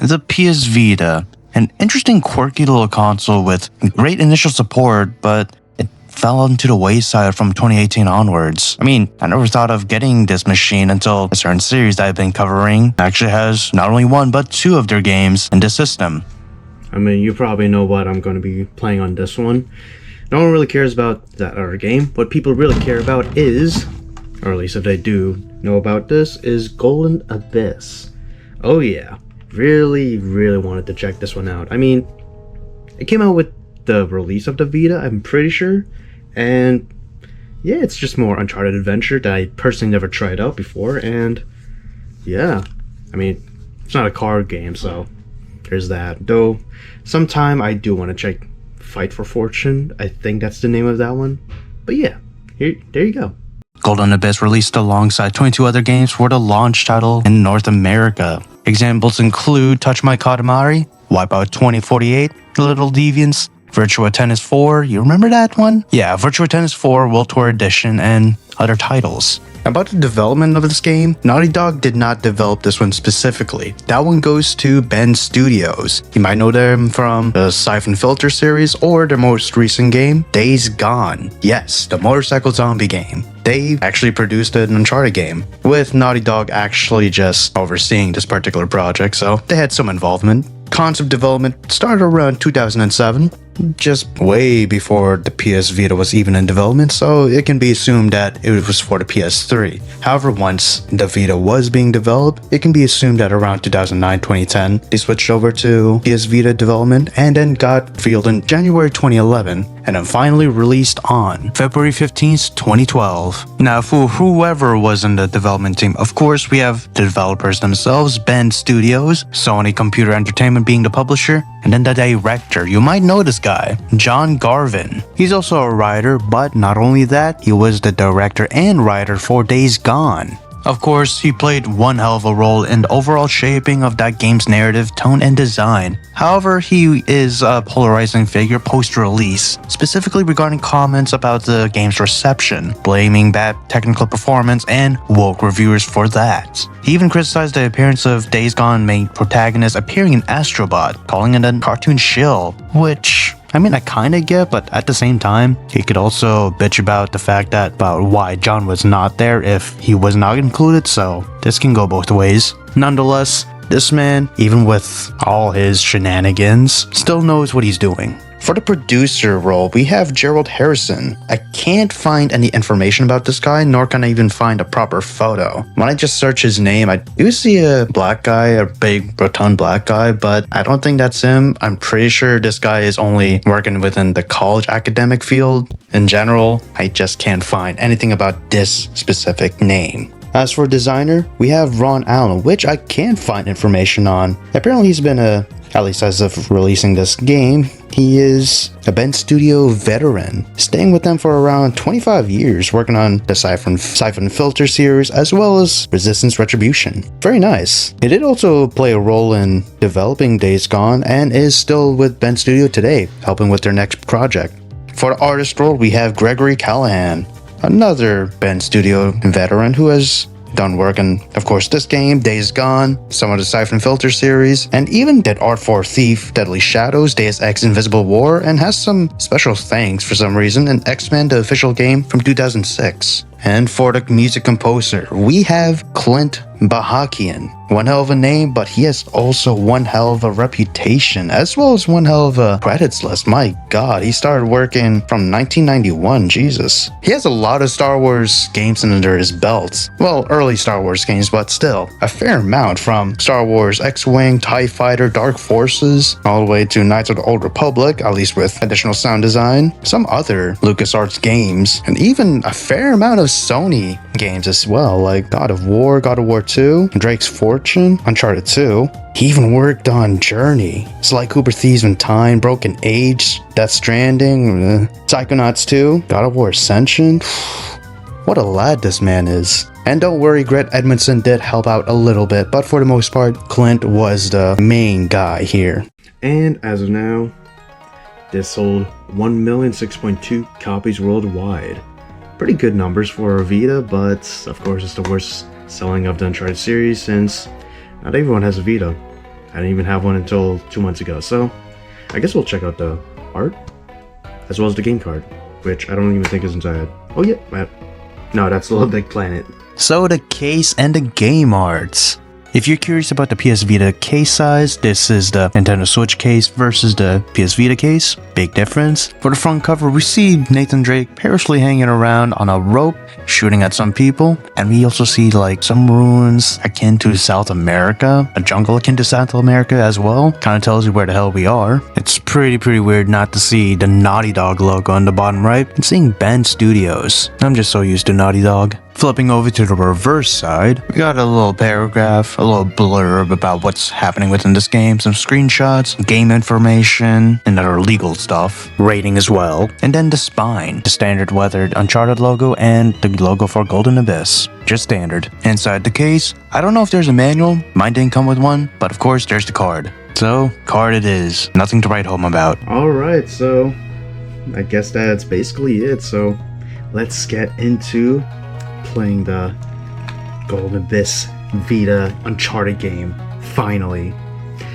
the PS Vita. An interesting, quirky little console with great initial support, but it fell into the wayside from 2018 onwards. I mean, I never thought of getting this machine until a certain series that I've been covering actually has not only one, but two of their games in this system. I mean, you probably know what I'm going to be playing on this one. No one really cares about that other game. What people really care about is, or at least if they do know about this, is Golden Abyss. Oh yeah, really wanted to check this one out. I mean, it came out with the release of the Vita, I'm pretty sure, and yeah, it's just more Uncharted adventure that I personally never tried out before, and yeah, I mean, it's not a card game, so there's that. Though, sometime I do want to check Fight for Fortune, I think that's the name of that one, but yeah, there you go. Golden Abyss released alongside 22 other games for the launch title in North America. Examples include Touch My Katamari, Wipeout 2048, Little Deviants, Virtua Tennis 4, you remember that one? Yeah, Virtua Tennis 4 World Tour Edition, and other titles. About the development of this game, Naughty Dog did not develop this one specifically. That one goes to Bend Studios. You might know them from the Siphon Filter series or their most recent game, Days Gone. Yes, the motorcycle zombie game. They actually produced an Uncharted game, with Naughty Dog actually just overseeing this particular project, so they had some involvement. Concept development started around 2007, just way before the PS Vita was even in development, so it can be assumed that it was for the PS3. However, once the Vita was being developed, it can be assumed that around 2009-2010, they switched over to PS Vita development and then got revealed in January 2011, and then finally released on February 15th, 2012. Now, for whoever was in the development team, of course, we have the developers themselves, Bend Studios, Sony Computer Entertainment being the publisher, and then the director. You might know this guy, John Garvin. He's also a writer, but not only that, he was the director and writer for Days Gone. Of course, he played one hell of a role in the overall shaping of that game's narrative, tone, and design. However, he is a polarizing figure post-release, specifically regarding comments about the game's reception, blaming bad technical performance and woke reviewers for that. He even criticized the appearance of Days Gone main protagonist appearing in Astrobot, calling it a cartoon shill, which I mean, I kinda get, but at the same time, he could also bitch about the fact that about why John was not there if he was not included, so this can go both ways. Nonetheless, this man, even with all his shenanigans, still knows what he's doing. For the producer role, we have Gerald Harrison. I can't find any information about this guy, nor can I even find a proper photo. When I just search his name, I do see a black guy, a big, rotund black guy, but I don't think that's him. I'm pretty sure this guy is only working within the college academic field. In general, I just can't find anything about this specific name. As for designer, we have Ron Allen, which I can't find information on. Apparently he's been at least as of releasing this game, he is a Bend Studio veteran, staying with them for around 25 years, working on the Siphon Filter series as well as Resistance Retribution. Very nice. He did also play a role in developing Days Gone and is still with Bend Studio today, helping with their next project. For the artist role, we have Gregory Callahan, another Bend Studio veteran who has done work in, of course, this game, Days Gone, some of the Siphon Filter series, and even did art for Thief, Deadly Shadows, Deus Ex Invisible War, and has some special thanks for some reason in X-Men the official game from 2006. And for the music composer, we have Clint Bahakian. One hell of a name, but he has also one hell of a reputation, as well as one hell of a credits list. My god, he started working from 1991, Jesus. He has a lot of Star Wars games under his belt. Well, early Star Wars games, but still, a fair amount, from Star Wars X-Wing, TIE Fighter, Dark Forces, all the way to Knights of the Old Republic, at least with additional sound design, some other LucasArts games, and even a fair amount of Sony games as well, like God of War 2, Drake's Fortune, Uncharted 2. He even worked on Journey, Sly Cooper Thieves in Time, Broken Age, Death Stranding, Psychonauts 2, God of War Ascension. What a lad this man is. And don't worry, Gret Edmondson did help out a little bit, but for the most part, Clint was the main guy here. And as of now, this sold 1,006,2 copies worldwide. Pretty good numbers for a Vita, but of course it's the worst selling of the Uncharted series since not everyone has a Vita. I didn't even have one until 2 months ago, so I guess we'll check out the art as well as the game card, which I don't even think is inside. Oh yeah, no, that's Little Big Planet. So the case and the game arts. If you're curious about the PS Vita case size, this is the Nintendo Switch case versus the PS Vita case. Big difference. For the front cover, we see Nathan Drake perilously hanging around on a rope, shooting at some people. And we also see like some ruins akin to South America, a jungle akin to South America as well. Kind of tells you where the hell we are. It's pretty weird not to see the Naughty Dog logo on the bottom right and seeing Bend Studios. I'm just so used to Naughty Dog. Flipping over to the reverse side, we got a little paragraph, a little blurb about what's happening within this game, some screenshots, game information, and other legal stuff, rating as well, and then the spine, the standard weathered Uncharted logo and the logo for Golden Abyss. Just standard. Inside the case, I don't know if there's a manual, mine didn't come with one, but of course there's the card. So, card it is. Nothing to write home about. Alright, so I guess that's basically it, so let's get into playing the Golden Abyss Vita Uncharted game. Finally.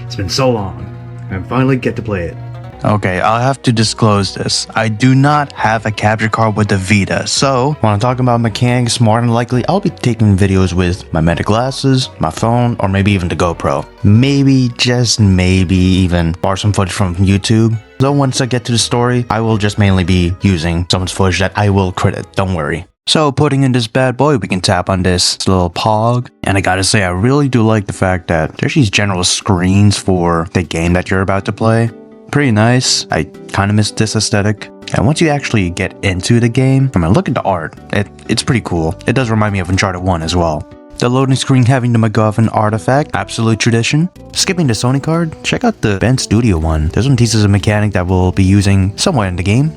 It's been so long. I finally get to play it. Okay, I'll have to disclose this. I do not have a capture card with the Vita, so when I'm talking about mechanics, more than likely I'll be taking videos with my Meta glasses, my phone, or maybe even the GoPro. Maybe, just maybe even borrow some footage from YouTube. So once I get to the story, I will just mainly be using someone's footage that I will credit, don't worry. So putting in this bad boy, we can tap on this little pog. And I gotta say, I really do like the fact that there's these general screens for the game that you're about to play. Pretty nice. I kind of miss this aesthetic. And once you actually get into the game, I mean, look at the art. It's pretty cool. It does remind me of Uncharted 1 as well. The loading screen having the MacGuffin artifact, absolute tradition. Skipping the Sony card, check out the Bend Studio one. This one teaches a mechanic that we'll be using somewhere in the game.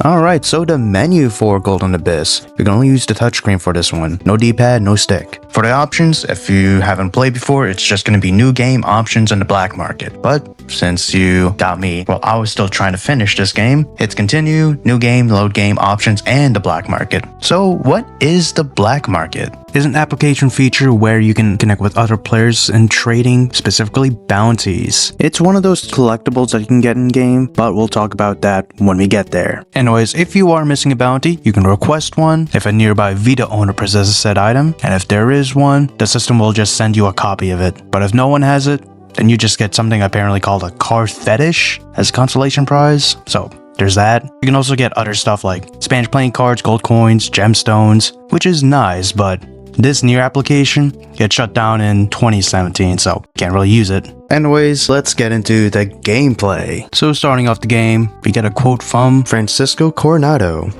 Alright, so the menu for Golden Abyss. You can only use the touchscreen for this one. No D-pad, no stick. For the options, if you haven't played before, it's just going to be new game, options, and the black market. But since you got me while I was still trying to finish this game, it's continue, new game, load game, options, and the black market. So what is the black market? It's an application feature where you can connect with other players and trading, specifically bounties. It's one of those collectibles that you can get in game, but we'll talk about that when we get there. Anyways, if you are missing a bounty, you can request one if a nearby Vita owner possesses said item, and if there is one, the system will just send you a copy of it. But if no one has it, then you just get something apparently called a car fetish as a consolation prize. So there's that. You can also get other stuff like Spanish playing cards, gold coins, gemstones, which is nice, but this Nier application gets shut down in 2017, so can't really use it. Anyways, let's get into the gameplay. So starting off the game, we get a quote from Francisco Coronado.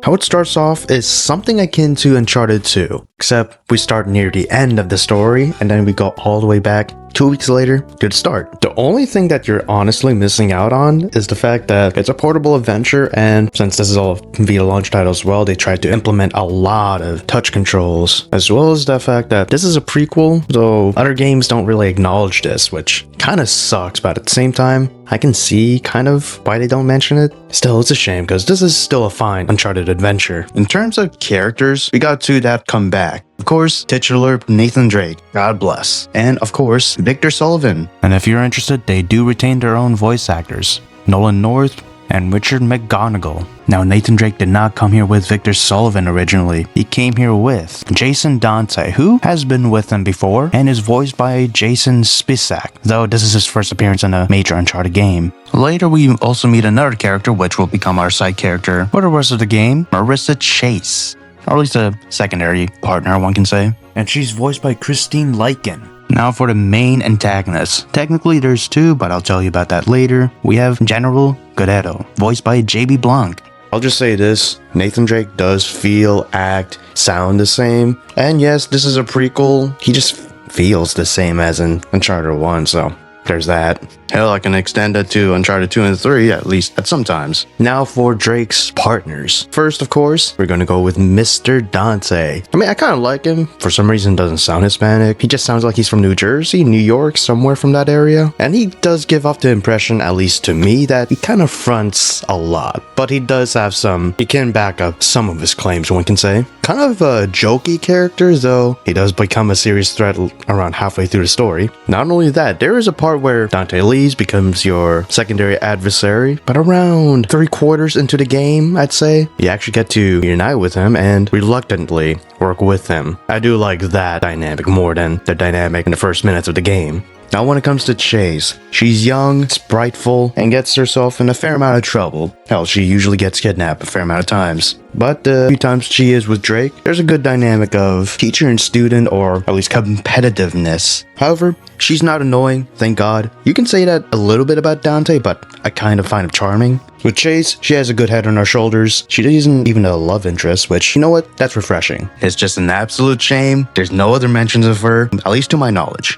How it starts off is something akin to Uncharted 2, except we start near the end of the story and then we go all the way back 2 weeks later to the start. The only thing that you're honestly missing out on is the fact that it's a portable adventure, and since this is all a Vita launch title as well, they tried to implement a lot of touch controls, as well as the fact that this is a prequel, so other games don't really acknowledge this, which kind of sucks, but at the same time, I can see kind of why they don't mention it. Still, it's a shame because this is still a fine Uncharted adventure. In terms of characters, we got two that come back. Of course, titular Nathan Drake, God bless. And of course, Victor Sullivan. And if you're interested, they do retain their own voice actors, Nolan North and Richard McGonigal. Now, Nathan Drake did not come here with Victor Sullivan originally. He came here with Jason Dante, who has been with him before and is voiced by Jason Spisak, though this is his first appearance in a major Uncharted game. Later, we also meet another character, which will become our side character for the rest of the game, Marissa Chase, or at least a secondary partner, one can say. And she's voiced by Christine Lycan. Now for the main antagonist. Technically there's two, but I'll tell you about that later. We have General Guerrero, voiced by JB Blanc. I'll just say this, Nathan Drake does feel, act, sound the same. And yes, this is a prequel, he just feels the same as in Uncharted 1, so there's that. Hell, I can extend that to Uncharted 2 and 3, at least at some times. Now for Drake's partners. First, of course, we're gonna go with Mr. Dante. I mean, I kind of like him. For some reason, doesn't sound Hispanic. He just sounds like he's from New Jersey, New York, somewhere from that area. And he does give off the impression, at least to me, that he kind of fronts a lot. But he does have he can back up some of his claims, one can say. Kind of a jokey character, though he does become a serious threat around halfway through the story. Not only that, there is a part where Dante leaves, becomes your secondary adversary, but around 3/4 into the game, I'd say, you actually get to unite with him and reluctantly work with him. I do like that dynamic more than the dynamic in the first minutes of the game. Now when it comes to Chase, she's young, spriteful, and gets herself in a fair amount of trouble. Hell, she usually gets kidnapped a fair amount of times. But the few times she is with Drake, there's a good dynamic of teacher and student, or at least competitiveness. However, she's not annoying, thank God. You can say that a little bit about Dante, but I kind of find him charming. With Chase, she has a good head on her shoulders. She isn't even a love interest, which, you know what, that's refreshing. It's just an absolute shame there's no other mentions of her, at least to my knowledge.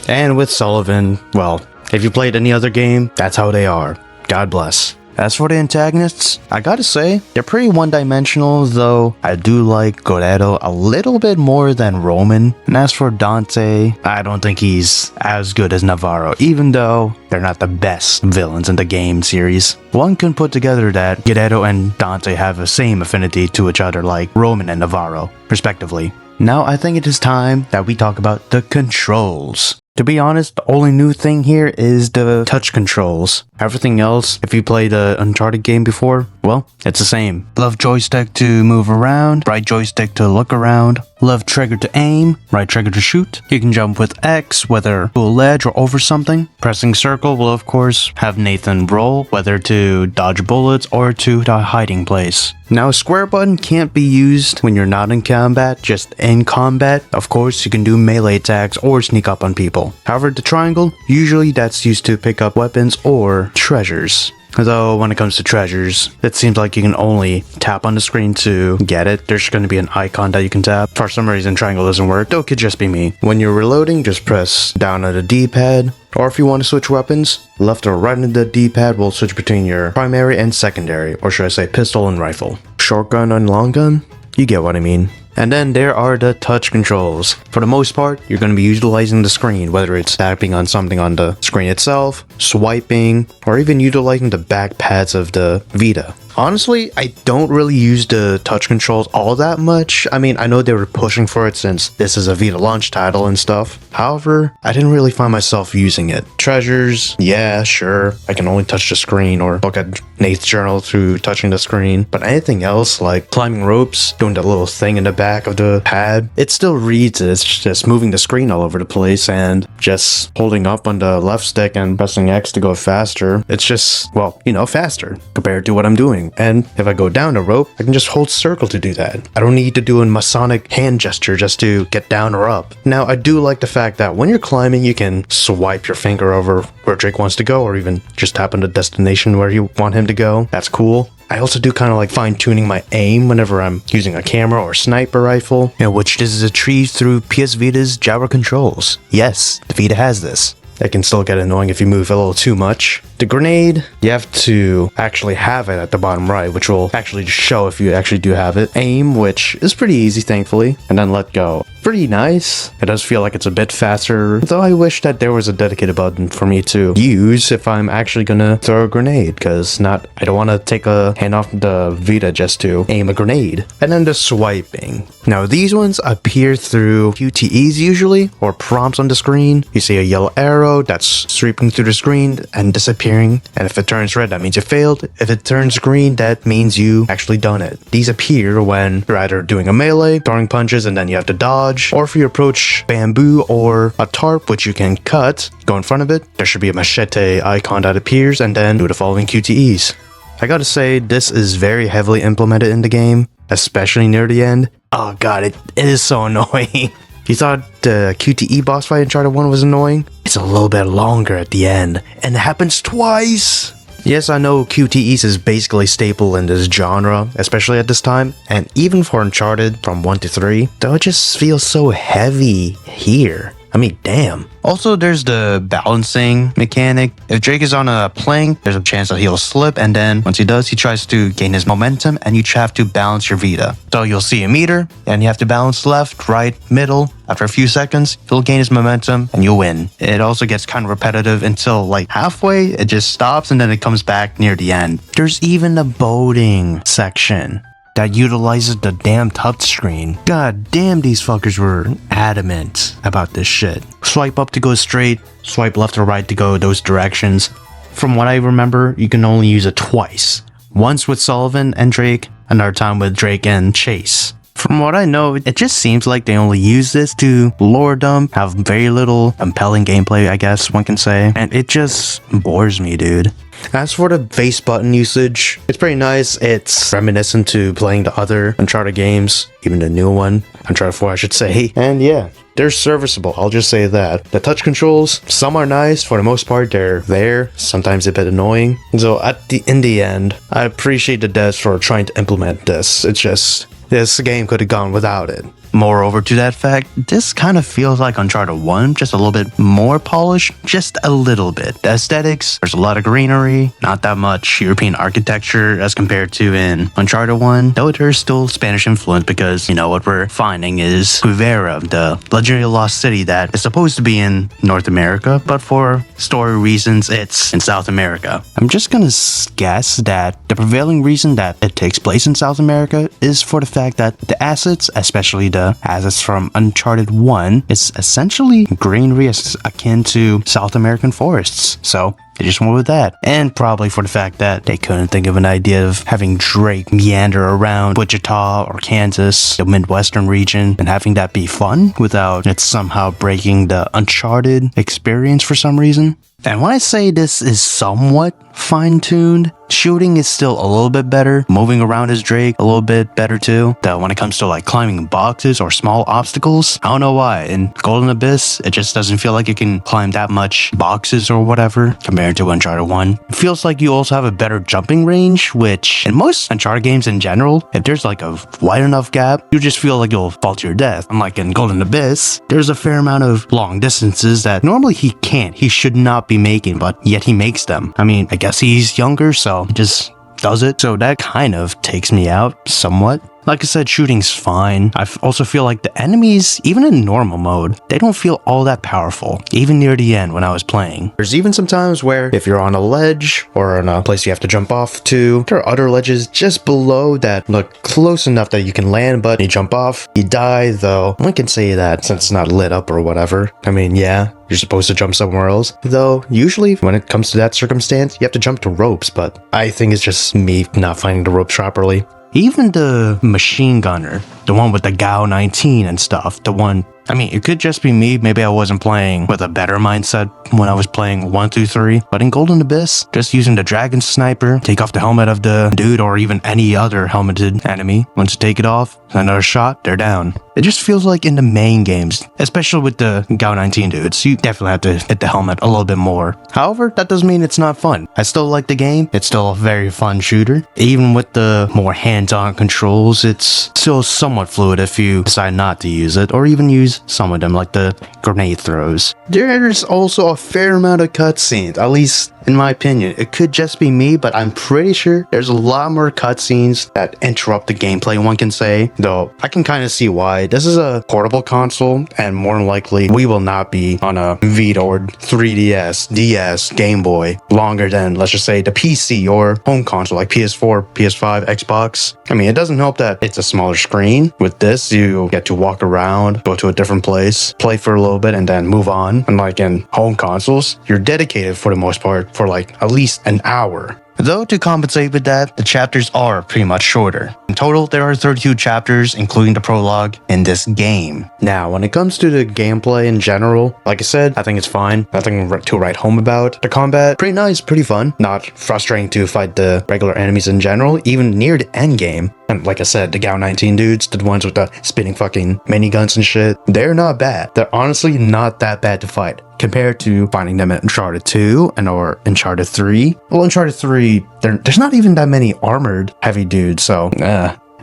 And with Sullivan, well, if you played any other game, that's how they are. God bless. As for the antagonists, I gotta say, they're pretty one-dimensional, though I do like 𝐂𝐀𝐏𝐿 a little bit more than Roman. And as for Dante, I don't think he's as good as Navarro, even though they're not the best villains in the game series. One can put together that 𝐂𝐀𝐏𝐿 and Dante have the same affinity to each other like Roman and Navarro, respectively. Now I think it is time that we talk about the controls. To be honest, the only new thing here is the touch controls. Everything else, if you played the Uncharted game before, well, it's the same. Left joystick to move around, right joystick to look around, left trigger to aim, right trigger to shoot. You can jump with X, whether to a ledge or over something. Pressing circle will of course have Nathan roll, whether to dodge bullets or to the hiding place. Now a square button can't be used when you're not in combat, just in combat. Of course, you can do melee attacks or sneak up on people. However, the triangle, usually that's used to pick up weapons or treasures. Though when it comes to treasures, it seems like you can only tap on the screen to get it. There's going to be an icon that you can tap. For some reason, triangle doesn't work, though it could just be me. When you're reloading, just press down on the D-pad. Or if you want to switch weapons, left or right on the D-pad will switch between your primary and secondary, or should I say pistol and rifle. Short gun and long gun? You get what I mean. And then there are the touch controls. For the most part, you're going to be utilizing the screen, whether it's tapping on something on the screen itself, swiping, or even utilizing the back pads of the Vita. Honestly, I don't really use the touch controls all that much. I mean, I know they were pushing for it since this is a Vita launch title and stuff. However, I didn't really find myself using it. Treasures, yeah, sure. I can only touch the screen or look at Nate's journal through touching the screen. But anything else, like climbing ropes, doing that little thing in the back of the pad, it still reads it. It's just moving the screen all over the place and just holding up on the left stick and pressing X to go faster. It's just, well, you know, faster compared to what I'm doing. And if I go down a rope, I can just hold circle to do that. I don't need to do a Masonic hand gesture just to get down or up. Now, I do like the fact that when you're climbing, you can swipe your finger over where Drake wants to go, or even just tap on the destination where you want him to go. That's cool. I also do kind of like fine-tuning my aim whenever I'm using a camera or sniper rifle, which this is achieved through PS Vita's gyro controls. Yes, the Vita has this. It can still get annoying if you move a little too much. The grenade, you have to actually have it at the bottom right, which will actually show if you actually do have it. Aim, which is pretty easy, thankfully, and then let go. Pretty nice. It does feel like it's a bit faster, though I wish that there was a dedicated button for me to use if I'm actually gonna throw a grenade, because I don't want to take a hand off the Vita just to aim a grenade. And then the swiping. Now these ones appear through QTEs usually, or prompts on the screen. You see a yellow arrow that's sweeping through the screen and disappearing, and if it turns red, that means you failed. If it turns green, that means you actually done it. These appear when you're either doing a melee, throwing punches, and then you have to dodge, or if you approach bamboo or a tarp, which you can cut, go in front of it, there should be a machete icon that appears, and then do the following QTEs. I gotta say, this is very heavily implemented in the game, especially near the end. Oh god, it is so annoying. You thought the QTE boss fight in Uncharted 1 was annoying? It's a little bit longer at the end, and it happens twice! Yes, I know QTEs is basically staple in this genre, especially at this time, and even for Uncharted from 1 to 3, though it just feels so heavy here. I mean, damn. Also, there's the balancing mechanic. If Drake is on a plane, there's a chance that he'll slip, and then once he does, he tries to gain his momentum, and you have to balance your Vita. So you'll see a meter, and you have to balance left, right, middle. After a few seconds, he'll gain his momentum, and you'll win. It also gets kind of repetitive until like halfway, it just stops, and then it comes back near the end. There's even a boating section that utilizes the damn touchscreen. God damn, these fuckers were adamant about this shit. Swipe up to go straight, swipe left or right to go those directions. From what I remember, you can only use it twice. Once with Sullivan and Drake, another time with Drake and Chase. From what I know, it just seems like they only use this to lore dump, have very little compelling gameplay, I guess one can say, and it just bores me, dude. As for the face button usage, it's pretty nice. It's reminiscent to playing the other Uncharted games, even the new one, Uncharted 4 I should say, and yeah, they're serviceable, I'll just say that. The touch controls, some are nice, for the most part they're there, sometimes a bit annoying. So in the end, I appreciate the devs for trying to implement this. It's just, this game could have gone without it. Moreover to that fact, this kind of feels like Uncharted 1, just a little bit more polished, just a little bit. The aesthetics, there's a lot of greenery, not that much European architecture as compared to in Uncharted 1, though there's still Spanish influence because, you know, what we're finding is Quivira, the legendary lost city that is supposed to be in North America, but for story reasons, it's in South America. I'm just gonna guess that the prevailing reason that it takes place in South America is for the fact that the assets, especially the assets from Uncharted 1, is essentially greenery as akin to South American forests. So they just went with that. And probably for the fact that they couldn't think of an idea of having Drake meander around Wichita or Kansas, the Midwestern region, and having that be fun without it somehow breaking the Uncharted experience for some reason. And when I say this is somewhat fine-tuned, shooting is still a little bit better. Moving around as Drake, a little bit better too. Though when it comes to like climbing boxes or small obstacles, I don't know why. In Golden Abyss, it just doesn't feel like you can climb that much boxes or whatever compared to Uncharted 1. It feels like you also have a better jumping range, which in most Uncharted games in general, if there's like a wide enough gap, you just feel like you'll fall to your death. Unlike in Golden Abyss, there's a fair amount of long distances that normally he can't, he should not be making, but yet he makes them. I mean, I guess he's younger, so he just does it. So that kind of takes me out somewhat. Like I said, shooting's fine. I also feel like the enemies, even in normal mode, they don't feel all that powerful, even near the end when I was playing. There's even some times where if you're on a ledge or on a place you have to jump off to, there are other ledges just below that look close enough that you can land, but you jump off, you die, though one can say that since it's not lit up or whatever. I mean, yeah, you're supposed to jump somewhere else, though usually when it comes to that circumstance, you have to jump to ropes, but I think it's just me not finding the ropes properly. Even the machine gunner, the one with the 𝐂𝐇𝐀 and stuff, the one, I mean, it could just be me, maybe I wasn't playing with a better mindset when I was playing 1, 2, 3, but in Golden Abyss, just using the dragon sniper, take off the helmet of the dude or even any other helmeted enemy, once you take it off, another shot, they're down. It just feels like in the main games, especially with the 𝐂𝐇𝐀 dudes, you definitely have to hit the helmet a little bit more. However, that doesn't mean it's not fun. I still like the game, it's still a very fun shooter. Even with the more hands-on controls, it's still somewhat fluid if you decide not to use it, or even use some of them like the grenade throws. There's also a fair amount of cutscenes, at least in my opinion. It could just be me, but I'm pretty sure there's a lot more cutscenes that interrupt the gameplay, one can say, though I can kind of see why. This is a portable console, and more than likely we will not be on a Vita or 3DS, DS, Game Boy longer than, let's just say, the PC or home console like PS4, PS5, Xbox. I mean, it doesn't help that it's a smaller screen. With this, you get to walk around, go to a different place, play for a little bit, and then move on. Unlike in home consoles, you're dedicated for the most part for like at least an hour. Though to compensate with that, the chapters are pretty much shorter. In total, there are 32 chapters, including the prologue, in this game. Now, when it comes to the gameplay in general, like I said, I think it's fine. Nothing to write home about. The combat, pretty nice, pretty fun. Not frustrating to fight the regular enemies in general, even near the end game. And like I said, the 𝐂𝐇𝐀 dudes, the ones with the spinning fucking miniguns and shit, they're not bad. They're honestly not that bad to fight compared to finding them in Uncharted 2 and or Uncharted 3. Well, Uncharted 3, there's not even that many armored heavy dudes, so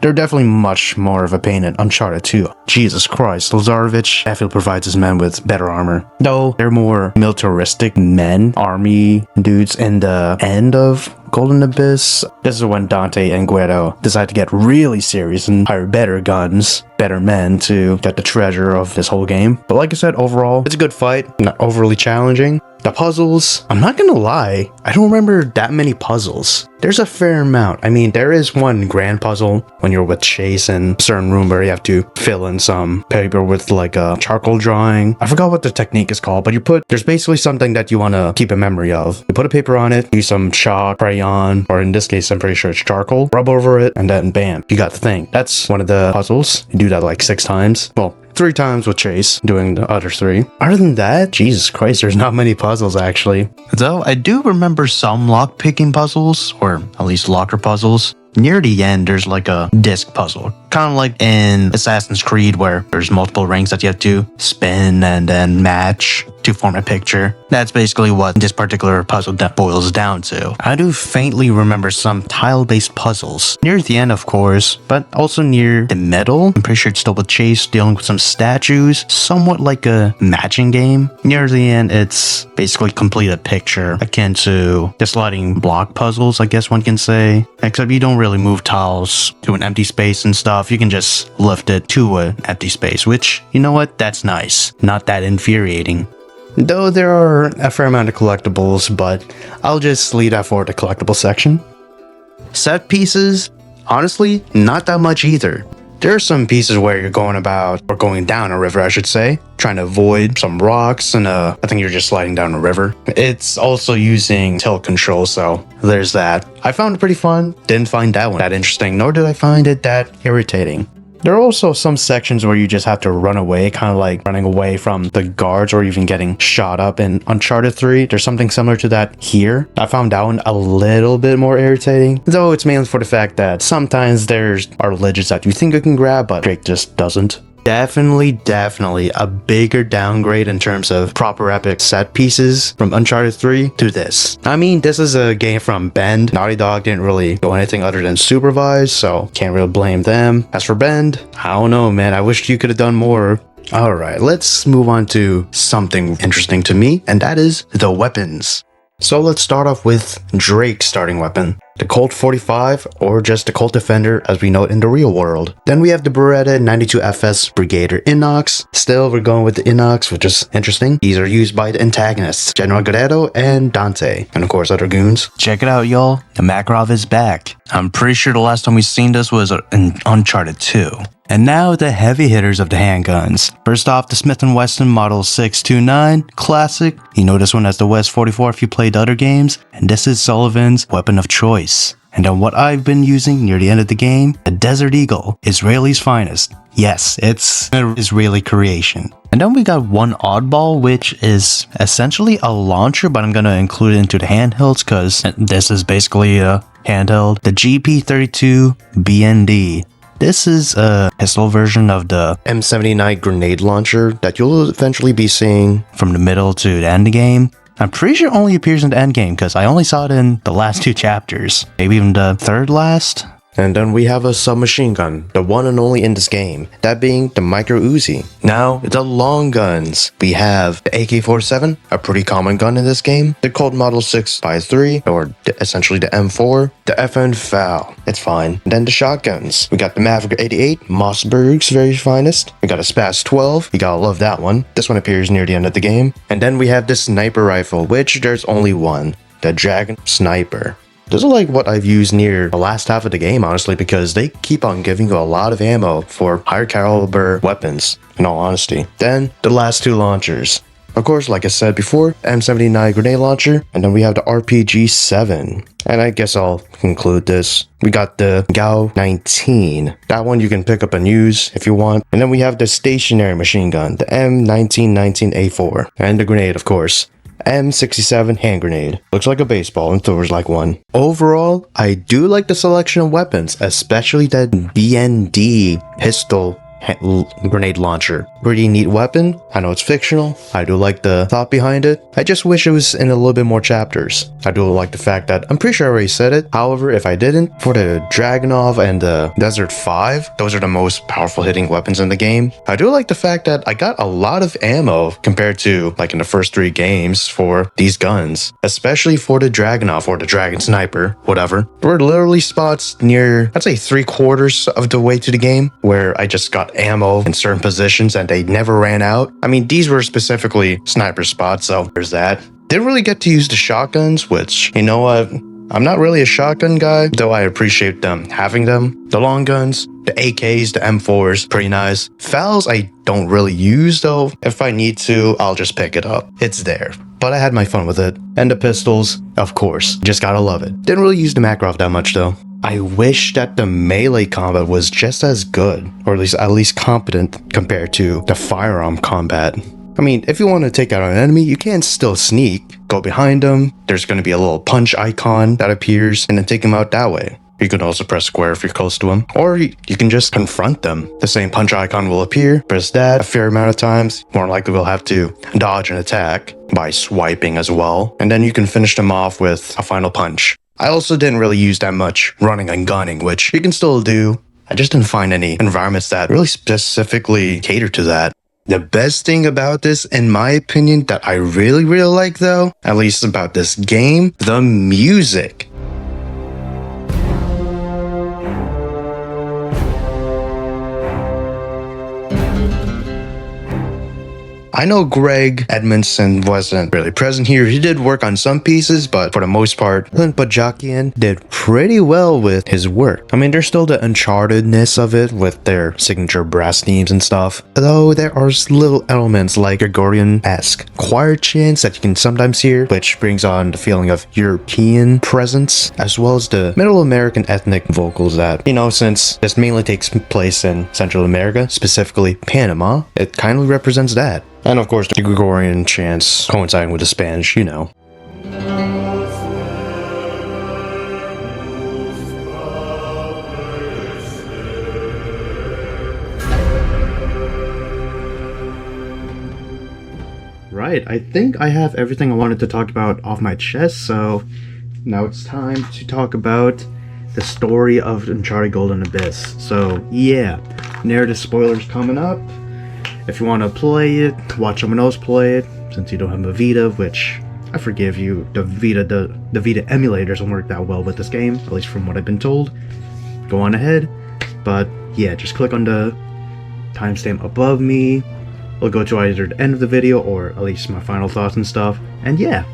they're definitely much more of a pain in Uncharted 2. Jesus Christ, Lazarevich definitely provides his men with better armor. Though they're more militaristic men, army dudes in the end of Golden Abyss. This is when Dante and Guido decide to get really serious and hire better guns, better men to get the treasure of this whole game. But like I said, overall, it's a good fight, not overly challenging. The puzzles, I'm not gonna lie, I don't remember that many puzzles. There's a fair amount. I mean, there is one grand puzzle when you're with Chase in a certain room where you have to fill in some paper with like a charcoal drawing. I forgot what the technique is called, but there's basically something that you want to keep a memory of. You put a paper on it, use some chalk, crayon, or in this case, I'm pretty sure it's charcoal, rub over it, and then bam, you got the thing. That's one of the puzzles. You do that like 6 times. Well, 3 times with Chase, doing the other 3. Other than that, Jesus Christ, there's not many puzzles actually. Though I do remember some lock-picking puzzles, or at least locker puzzles. Near the end, there's like a disc puzzle. Kind of like in Assassin's Creed where there's multiple rings that you have to spin and then match to form a picture. That's basically what this particular puzzle boils down to. I do faintly remember some tile-based puzzles. Near the end, of course, but also near the middle. I'm pretty sure it's still with Chase dealing with some statues, somewhat like a matching game. Near the end, it's basically complete a picture akin to the sliding block puzzles, I guess one can say. Except you don't really move tiles to an empty space and stuff. You can just lift it to an empty space, which, you know what, that's nice. Not that infuriating. Though there are a fair amount of collectibles, but I'll just leave that for the collectible section. Set pieces, honestly, not that much either. There are some pieces where you're going about, or going down a river I should say, trying to avoid some rocks, and I think you're just sliding down a river. It's also using tilt control, so there's that. I found it pretty fun, didn't find that one that interesting, nor did I find it that irritating. There are also some sections where you just have to run away, kind of like running away from the guards or even getting shot up in Uncharted 3. There's something similar to that here. I found that one a little bit more irritating, though it's mainly for the fact that sometimes there's are ledges that you think you can grab, but Drake just doesn't. Definitely a bigger downgrade in terms of proper epic set pieces from Uncharted 3 to this. I mean, this is a game from Bend. Naughty Dog didn't really do anything other than supervise, so can't really blame them. As for Bend, I don't know, man. I wish you could have done more. Alright, let's move on to something interesting to me, and that is the weapons. So let's start off with Drake's starting weapon, the Colt 45, or just the Colt Defender as we know it in the real world. Then we have the Beretta 92FS Brigader Inox. Still, we're going with the Inox, which is interesting. These are used by the antagonists, General Guerrero and Dante, and of course other goons. Check it out, y'all. The Makarov is back. I'm pretty sure the last time we seen this was in Uncharted 2. And now the heavy hitters of the handguns. First off, the Smith & Wesson Model 629, classic. You know this one as the West 44 if you played other games, and this is Sullivan's weapon of choice. And then what I've been using near the end of the game, the Desert Eagle, Israeli's finest. Yes, it's an Israeli creation. And then we got one oddball, which is essentially a launcher, but I'm gonna include it into the handhelds because this is basically a handheld. The GP32 BND. This is a pistol version of the M79 grenade launcher that you'll eventually be seeing from the middle to the end of the game. I'm pretty sure it only appears in the end game because I only saw it in the last 2 chapters, maybe even the third last. And then we have a submachine gun, the one and only in this game, that being the Micro Uzi. Now, the long guns. We have the AK-47, a pretty common gun in this game, the Colt Model 6x3, or essentially the M4, the FN FAL, it's fine. And then the shotguns. We got the Maverick 88, Mossberg's very finest. We got a Spaz 12, you gotta love that one. This one appears near the end of the game. And then we have the sniper rifle, which there's only one, the Dragon Sniper. Those are like what I've used near the last half of the game, honestly, because they keep on giving you a lot of ammo for higher caliber weapons, in all honesty. Then, the last 2 launchers. Of course, like I said before, M79 grenade launcher, and then we have the RPG-7. And I guess I'll conclude this. We got the 𝐂𝐀𝐀19. That one you can pick up and use if you want. And then we have the stationary machine gun, the M1919A4. And the grenade, of course. M67 hand grenade. Looks like a baseball and throws like one. Overall, I do like the selection of weapons, especially that BND pistol grenade launcher. Pretty neat weapon. I know it's fictional. I do like the thought behind it. I just wish it was in a little bit more chapters. I do like the fact that I'm pretty sure I already said it. However, if I didn't, for the Dragunov and the Desert 5, those are the most powerful hitting weapons in the game. I do like the fact that I got a lot of ammo compared to like in the first 3 games for these guns, especially for the Dragunov or the Dragon Sniper, whatever. There were literally spots near, I'd say 3/4 of the way to the game where I just got ammo in certain positions and they never ran out. I mean, these were specifically sniper spots, so there's that. Didn't really get to use the shotguns, which, you know what? I'm not really a shotgun guy, though I appreciate them having them. The long guns, the AKs, the M4s, pretty nice. FALs I don't really use though. If I need to, I'll just pick it up. It's there. But I had my fun with it. And the pistols, of course. Just gotta love it. Didn't really use the Makarov that much though. I wish that the melee combat was just as good, or at least competent compared to the firearm combat. I mean, if you want to take out an enemy, you can still sneak, go behind them, there's going to be a little punch icon that appears, and then take them out that way. You can also press square if you're close to them, or you can just confront them. The same punch icon will appear, press that a fair amount of times, more likely we'll have to dodge an attack by swiping as well, and then you can finish them off with a final punch. I also didn't really use that much running and gunning, which you can still do. I just didn't find any environments that really specifically cater to that. The best thing about this, in my opinion, that I really like though, at least about this game, the music. I know Greg Edmondson wasn't really present here. He did work on some pieces, but for the most part, Clint Bajakian did pretty well with his work. I mean, there's still the Uncharted-ness of it with their signature brass themes and stuff, though there are little elements like Gregorian-esque choir chants that you can sometimes hear, which brings on the feeling of European presence, as well as the Middle American ethnic vocals that, you know, since this mainly takes place in Central America, specifically Panama, it kindly represents that. And of course, the Gregorian chants coinciding with the Spanish, you know. Right, I think I have everything I wanted to talk about off my chest, so now it's time to talk about the story of Uncharted Golden Abyss. So yeah, narrative spoilers coming up. If you want to play it, watch someone else play it, since you don't have a Vita, which I forgive you. The Vita emulators don't work that well with this game, at least from what I've been told. Go on ahead, but yeah, just click on the timestamp above me. It'll go to either the end of the video or at least my final thoughts and stuff. And yeah,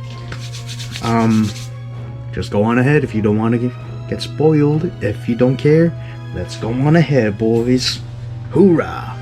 just go on ahead if you don't want to get spoiled. If you don't care, let's go on ahead, boys. Hoorah!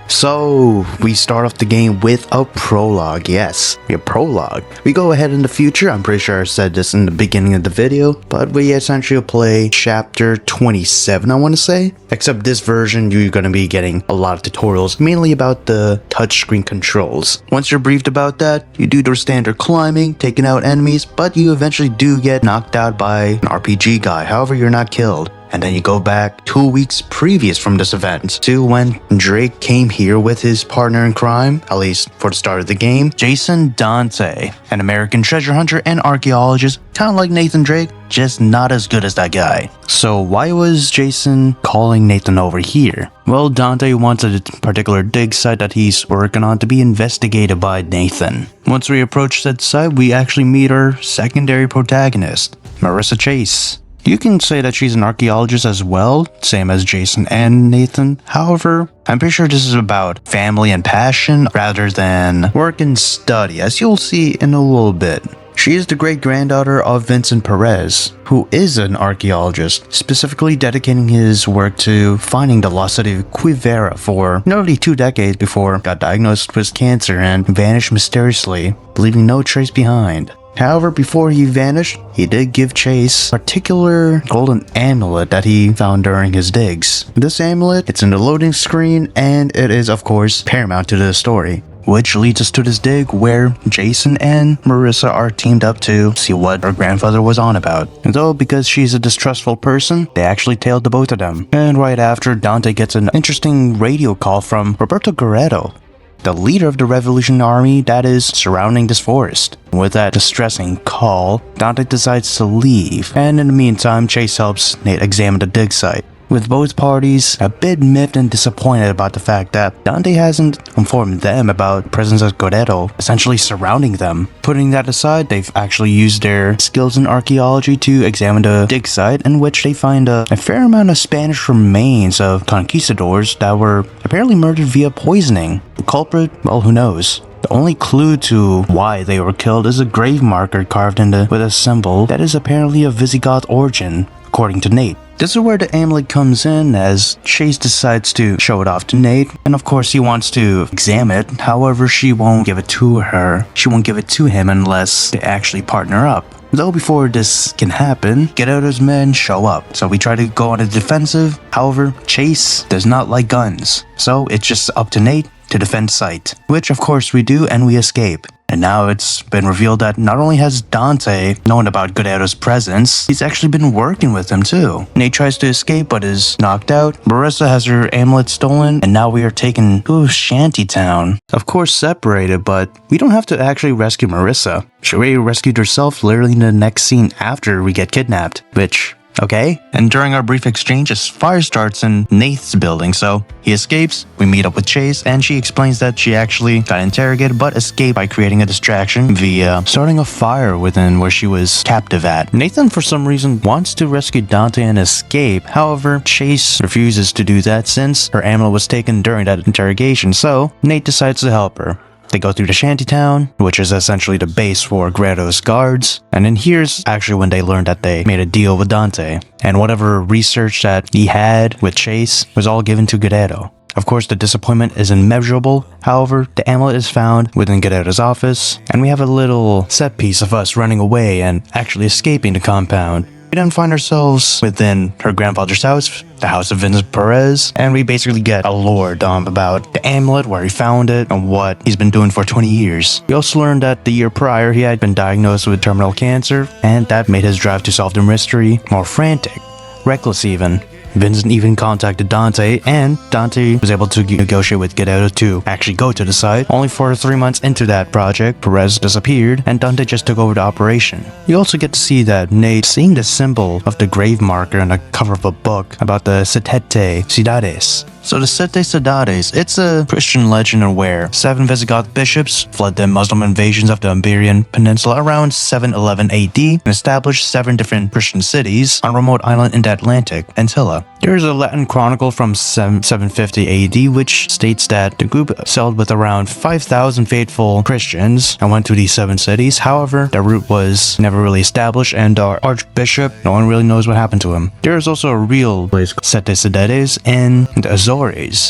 So, we start off the game with a prologue, yes, a prologue. We go ahead in the future, I'm pretty sure I said this in the beginning of the video, but we essentially play chapter 27, I want to say. Except this version, you're going to be getting a lot of tutorials, mainly about the touchscreen controls. Once you're briefed about that, you do the standard climbing, taking out enemies, but you eventually do get knocked out by an RPG guy, however you're not killed. And then you go back 2 weeks previous from this event to when Drake came here with his partner in crime, at least for the start of the game, Jason Dante, an American treasure hunter and archaeologist, kind of like Nathan Drake, just not as good as that guy. So why was Jason calling Nathan over here? Well, Dante wanted a particular dig site that he's working on to be investigated by Nathan. Once we approach that site, we actually meet our secondary protagonist, Marissa Chase. You can say that she's an archaeologist as well, same as Jason and Nathan. However, I'm pretty sure this is about family and passion rather than work and study, as you'll see in a little bit. She is the great-granddaughter of Vincent Perez, who is an archaeologist, specifically dedicating his work to finding the lost city of Quivira for nearly 2 decades before he got diagnosed with cancer and vanished mysteriously, leaving no trace behind. However, before he vanished, he did give Chase a particular golden amulet that he found during his digs. This amulet, it's in the loading screen, and it is, of course, paramount to the story. which leads us to this dig where Jason and Marissa are teamed up to see what her grandfather was on about. And though because she's a distrustful person, they actually tailed the both of them. And right after, Dante gets an interesting radio call from Roberto Guerrero, the leader of the Revolution Army that is surrounding this forest. With that distressing call, Dante decides to leave, and in the meantime, Chase helps Nate examine the dig site. With both parties a bit miffed and disappointed about the fact that Dante hasn't informed them about the presence of Guerrero essentially surrounding them. Putting that aside, they've actually used their skills in archaeology to examine the dig site, in which they find a fair amount of Spanish remains of conquistadors that were apparently murdered via poisoning. The culprit, well, who knows? The only clue to why they were killed is a grave marker carved with a symbol that is apparently of Visigoth origin, according to Nate. This is where the amulet comes in, as Chase decides to show it off to Nate, and of course he wants to examine it. However, she won't give it to her. She won't give it to him unless they actually partner up. Though before this can happen, Guerrero's men show up, so we try to go on the defensive. However, Chase does not like guns, so it's just up to Nate to defend site, which of course we do, and we escape. And now it's been revealed that not only has Dante known about Guerrero's presence, he's actually been working with him too. Nate tries to escape but is knocked out. Marissa has her amulet stolen, and now we are taken to Shantytown. Of course separated, but we don't have to actually rescue Marissa. She already rescued herself literally in the next scene after we get kidnapped, which... okay, and during our brief exchange, a fire starts in Nate's building, so he escapes. We meet up with Chase, and she explains that she actually got interrogated but escaped by creating a distraction via starting a fire within where she was captive at. Nathan, for some reason, wants to rescue Dante and escape. However, Chase refuses to do that since her amulet was taken during that interrogation, so Nate decides to help her. They go through the Shantytown, which is essentially the base for Guerrero's guards, and then here's actually when they learned that they made a deal with Dante, and whatever research that he had with Chase was all given to Guerrero. Of course, the disappointment is immeasurable. However, the amulet is found within Guerrero's office, and we have a little set piece of us running away and actually escaping the compound. We then find ourselves within her grandfather's house, the house of Vincent Perez, and we basically get a lore dump about the amulet, where he found it, and what he's been doing for 20 years. We also learned that the year prior he had been diagnosed with terminal cancer, and that made his drive to solve the mystery more frantic, reckless even. Vincent even contacted Dante, and Dante was able to negotiate with Guerrero to actually go to the site. Only for 3 months into that project, Perez disappeared, and Dante just took over the operation. You also get to see that Nate seeing the symbol of the grave marker on the cover of a book about the 𝐂𝐇𝐀𝐏 ciudades. So the Siete Ciudades, it's a Christian legend where 7 Visigoth bishops fled the Muslim invasions of the Iberian Peninsula around 711 AD and established 7 different Christian cities on a remote island in the Atlantic, Antilla. There is a Latin chronicle from 750 AD which states that the group sailed with around 5,000 faithful Christians and went to these 7 cities. However, the route was never really established, and our archbishop, no one really knows what happened to him. There is also a real place called Siete Ciudades in the Azores.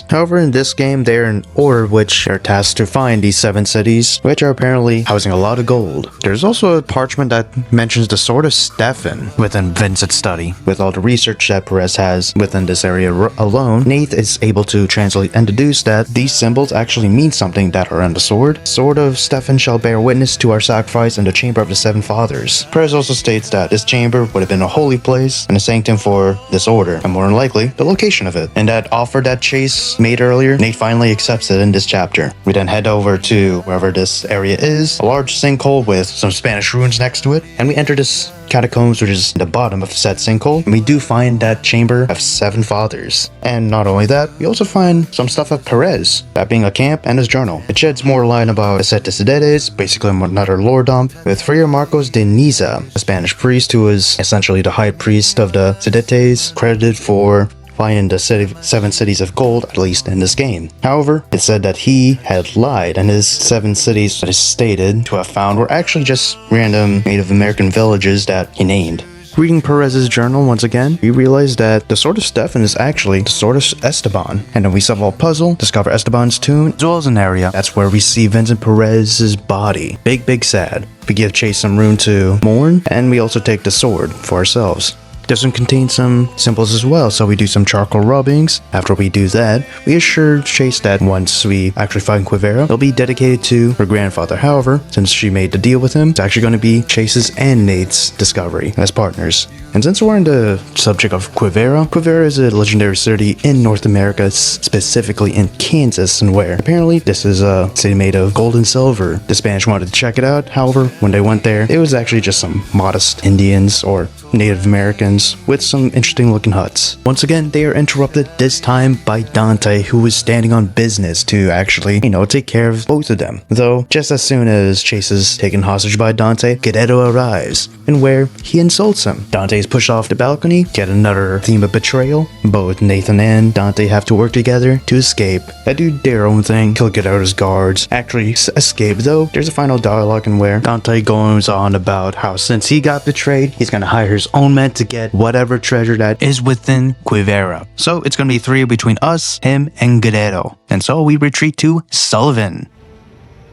However, in this game, they are in order which are tasked to find these 7 cities, which are apparently housing a lot of gold. There's also a parchment that mentions the Sword of Stephen within Vincent's study. With all the research that Perez has within this area alone, Nate is able to translate and deduce that these symbols actually mean something that are on the sword. Sword of Stephen shall bear witness to our sacrifice in the chamber of the 7 fathers. Perez also states that this chamber would have been a holy place and a sanctum for this order, and more than likely, the location of it. And that offer that Chase made earlier, Nate finally accepts it in this chapter. We then head over to wherever this area is, a large sinkhole with some Spanish ruins next to it, and we enter this catacombs, which is the bottom of said sinkhole, and we do find that chamber of 7 fathers. And not only that, we also find some stuff of Perez, that being a camp and his journal. It sheds more light about the Siete Ciudades, basically another lore dump, with Friar Marcos de Niza, a Spanish priest who was essentially the high priest of the Ciudates, credited for finding the 7 cities of gold, at least in this game. However, it said that he had lied, and his 7 cities that is stated to have found were actually just random Native American villages that he named. Reading Perez's journal once again, we realize that the Sword of Stephen is actually the Sword of Esteban. And then we solve a puzzle, discover Esteban's tomb, as well as an area. That's where we see Vincent Perez's body. Big sad. We give Chase some room to mourn, and we also take the sword for ourselves. This one contains some symbols as well, so we do some charcoal rubbings. After we do that, we assure Chase that once we actually find Quivira, it'll be dedicated to her grandfather. However, since she made the deal with him, it's actually going to be Chase's and Nate's discovery as partners. And since we're on the subject of Quivira, Quivira is a legendary city in North America, specifically in Kansas, and where apparently this is a city made of gold and silver. The Spanish wanted to check it out. However, when they went there, it was actually just some modest Indians or Native Americans with some interesting looking huts. Once again, they are interrupted, this time by Dante, who is standing on business to actually, take care of both of them. Though, just as soon as Chase is taken hostage by Dante, 𝐃𝐿𝐻 arrives, and where he insults him. Dante is pushed off the balcony, yet another theme of betrayal. Both Nathan and Dante have to work together to escape. They do their own thing, kill 𝐃𝐿𝐻's guards, actually escape, though there's a final dialogue in where Dante goes on about how since he got betrayed, he's gonna hire his own men to get whatever treasure that is within Quivira. So it's gonna be 3 between us, him, and 𝐃𝐿𝐻. And so we retreat to Sullivan.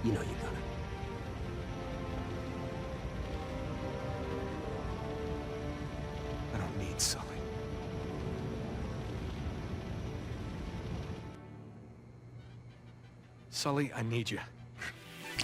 You know you got it. I don't need Sully. Sully, I need you.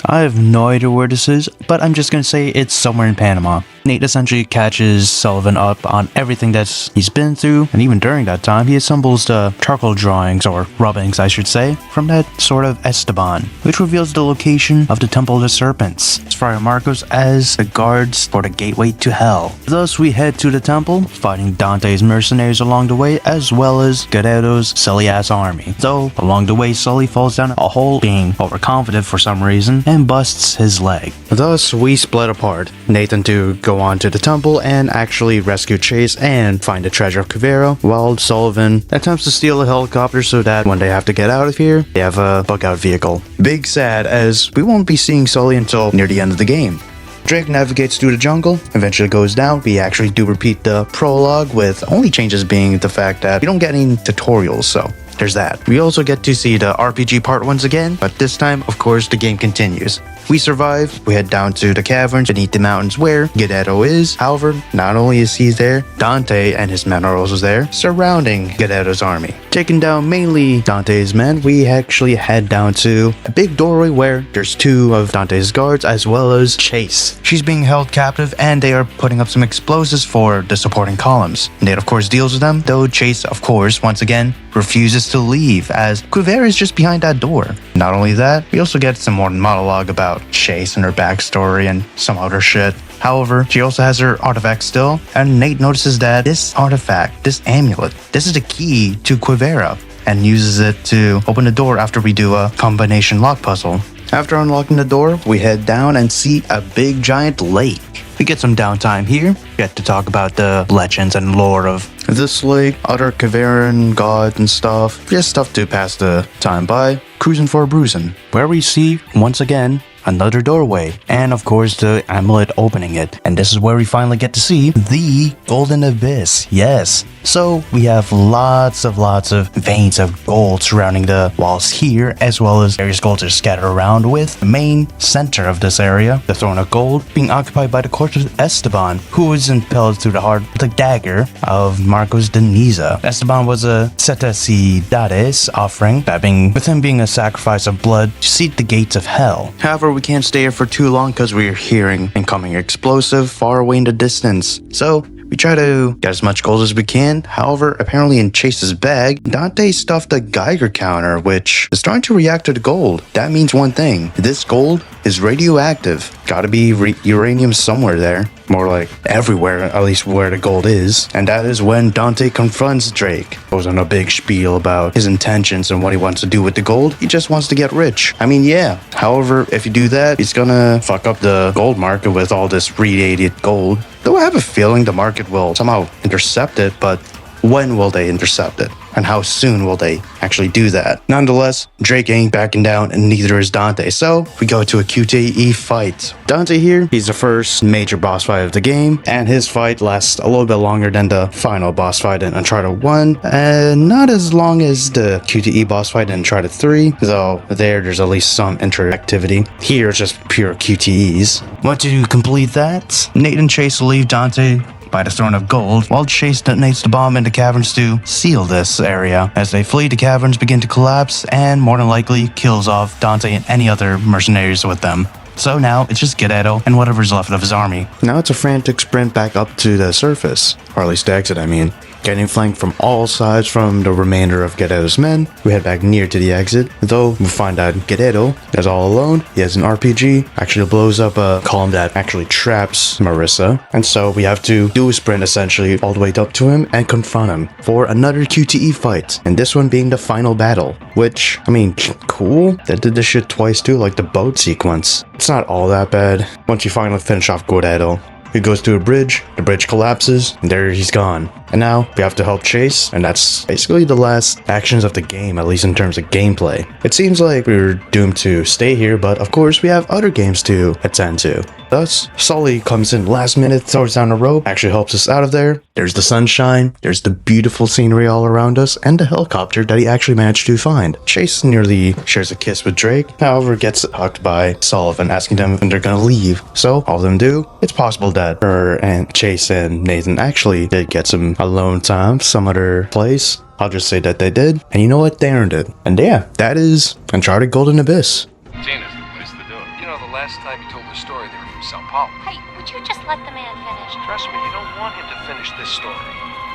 I have no idea where this is, but I'm just gonna say it's somewhere in Panama. Nate essentially catches Sullivan up on everything that he's been through, and even during that time, he assembles the charcoal drawings, or rubbings I should say, from that sort of Esteban, which reveals the location of the Temple of the Serpents, as Friar Marcos as the guards for the gateway to hell. Thus, we head to the temple, fighting Dante's mercenaries along the way, as well as 𝐃𝐿𝐻's silly-ass army. Though, along the way, Sully falls down a hole, being overconfident for some reason, and busts his leg. Thus, we split apart. Nathan to go on to the temple and actually rescue Chase and find the treasure of Quivira, while Sullivan attempts to steal a helicopter so that when they have to get out of here, they have a bug-out vehicle. Big sad, as we won't be seeing Sully until near the end of the game. Drake navigates through the jungle, eventually goes down. We actually do repeat the prologue, with only changes being the fact that we don't get any tutorials, so there's that. We also get to see the RPG part once again, but this time, of course, the game continues. We survive, we head down to the caverns beneath the mountains where 𝐃𝐿𝐻 is. However, not only is he there, Dante and his men are also there, surrounding 𝐃𝐿𝐻's army. Taking down mainly Dante's men, we actually head down to a big doorway where there's 2 of Dante's guards as well as Chase. She's being held captive and they are putting up some explosives for the supporting columns. Nate of course deals with them, though Chase of course once again refuses to leave as Quivira is just behind that door. Not only that, we also get some more monologue about Chase and her backstory and some other shit. However, she also has her artifact still, and Nate notices that this artifact, this amulet, this is the key to Quivira, and uses it to open the door after we do a combination lock puzzle. After unlocking the door, we head down and see a big giant lake. We get some downtime here, get to talk about the legends and lore of this lake, other Quiviran gods and stuff, just stuff to pass the time by, cruising for a bruising, where we see, once again, another doorway, and of course the amulet opening it. And this is where we finally get to see the golden abyss. Yes. So we have lots of veins of gold surrounding the walls here, as well as various golds are scattered around, with the main center of this area, the throne of gold, being occupied by the corpse of Esteban, who was impaled through the heart with a dagger of Marcos de Niza. Esteban was a Cetacidades offering, that being with him being a sacrifice of blood to seat the gates of hell. However, we can't stay here for too long because we are hearing incoming explosive far away in the distance. So we try to get as much gold as we can. However, apparently in Chase's bag, Dante stuffed a Geiger counter, which is starting to react to the gold. That means one thing: this gold is radioactive. Gotta be uranium somewhere there. More like everywhere, at least where the gold is. And that is when Dante confronts Drake. Goes on a big spiel about his intentions and what he wants to do with the gold. He just wants to get rich. I mean, yeah. However, if you do that, he's gonna fuck up the gold market with all this radiated gold. Though I have a feeling the market will somehow intercept it, but when will they intercept it? And how soon will they actually do that? Nonetheless, Drake ain't backing down, and neither is Dante. So we go to a 𝐂𝐀𝐏 fight. Dante here, he's the first major boss fight of the game, and his fight lasts a little bit longer than the final boss fight in Uncharted 1, and not as long as the 𝐂𝐀𝐏 boss fight in Uncharted 3, though there's at least some interactivity. Here it's just pure 𝐂𝐀𝐏s. Once you complete that, Nate and Chase leave Dante by the Throne of Gold, while Chase detonates the bomb in the caverns to seal this area. As they flee, the caverns begin to collapse and more than likely kills off Dante and any other mercenaries with them. So now it's just 𝐃𝐿 and whatever's left of his army. Now it's a frantic sprint back up to the surface, or at least the exit I mean. Getting flanked from all sides from the remainder of 𝐃𝐿's men, we head back near to the exit, though we find out 𝐃𝐿 is all alone. He has an RPG, actually blows up a column that actually traps Marissa, and so we have to do a sprint essentially all the way up to him and confront him for another 𝐂𝐇𝐏 fight, and this one being the final battle, which, I mean, cool. They did this shit twice too, like the boat sequence. It's not all that bad once you finally finish off 𝐃𝐿. He goes to a bridge, the bridge collapses, and there he's gone. And now we have to help Chase, and that's basically the last actions of the game, at least in terms of gameplay. It seems like we're doomed to stay here, but of course we have other games to attend to. Thus, Sully comes in last minute, throws down a rope, actually helps us out of there. There's the sunshine, there's the beautiful scenery all around us, and the helicopter that he actually managed to find. Chase nearly shares a kiss with Drake, however gets hugged by Sullivan, asking them when they're gonna leave. So, all of them do. It's possible that her and Chase and Nathan actually did get some alone time some other place. I'll just say that they did, and you know what? They earned it. And yeah, that is Uncharted Golden Abyss. Tina's the place to do it. You know, the last time you told the story, they were from Sao Paulo. Hey, would you just let the man finish? Trust me, you don't want him to finish this story.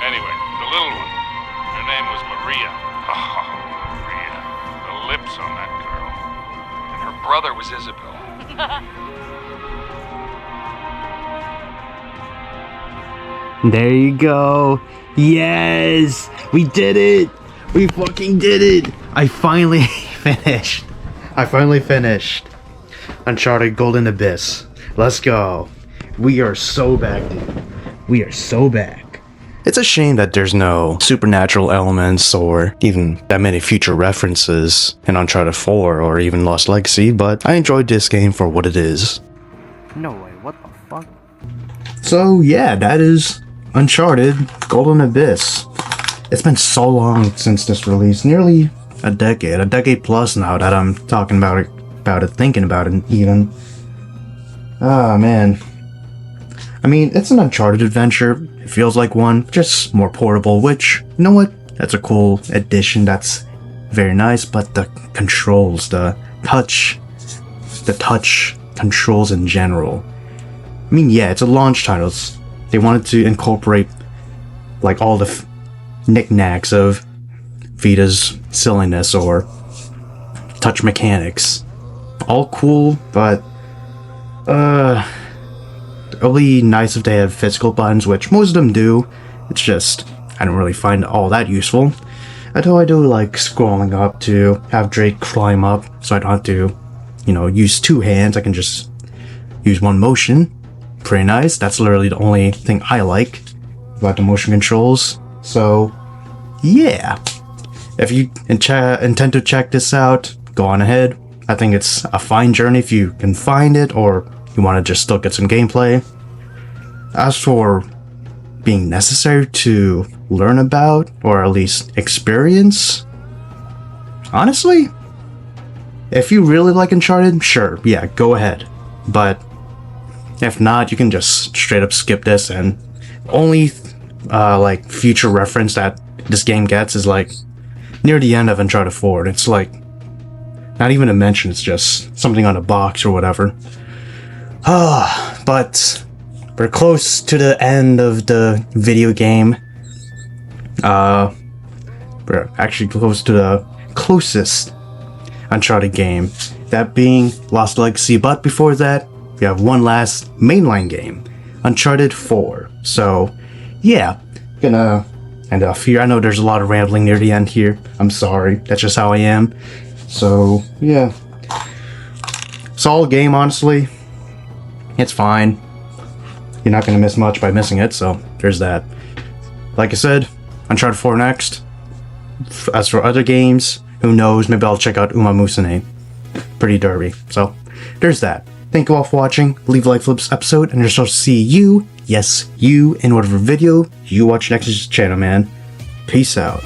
Anyway, the little one. Her name was Maria. Oh, Maria. The lips on that girl. And her brother was Isabel. There you go. Yes, we did it. We fucking did it. I finally finished. Uncharted Golden Abyss. Let's go. We are so back, dude. We are so back. It's a shame that there's no supernatural elements or even that many future references in Uncharted 4 or even Lost Legacy, but I enjoyed this game for what it is. No way, what the fuck? So yeah, that is Uncharted Golden Abyss. It's been so long since this release, nearly a decade plus now that I'm talking about it, thinking about it even. Ah, man. I mean, it's an Uncharted adventure. It feels like one, just more portable, which, you know what? That's a cool addition. That's very nice, but the controls, the touch controls in general. I mean, yeah, it's a launch title. They wanted to incorporate like all the knickknacks of Vita's silliness or touch mechanics. All cool, but it'll be nice if they have physical buttons, which most of them do. It's just I don't really find it all that useful. Although I do like scrolling up to have Drake climb up, so I don't have to, you know, use two hands. I can just use one motion. Pretty nice. That's literally the only thing I like about the motion controls. So yeah, if you intend to check this out, go on ahead. I think it's a fine journey if you can find it, or you want to just still get some gameplay. As for being necessary to learn about, or at least experience, honestly, if you really like Uncharted, sure, yeah, go ahead. But if not, you can just straight up skip this, and only like future reference that this game gets is like near the end of Uncharted 4. It's like not even a mention, it's just something on a box or whatever. But we're close to the end of the video game. We're actually close to the closest Uncharted game, that being Lost Legacy. But before that, we have one last mainline game, Uncharted 4. So yeah, gonna end off here. I know there's a lot of rambling near the end here. I'm sorry, that's just how I am. So yeah, solid game, honestly. It's fine. You're not gonna miss much by missing it, so there's that. Like I said, Uncharted 4 next. As for other games, who knows, maybe I'll check out 𝐂𝐿 Pretty derby. So there's that. Thank you all for watching. Leave a like for this episode, and you're supposed to see you, yes, you, in whatever video you watch next to this channel, man. Peace out.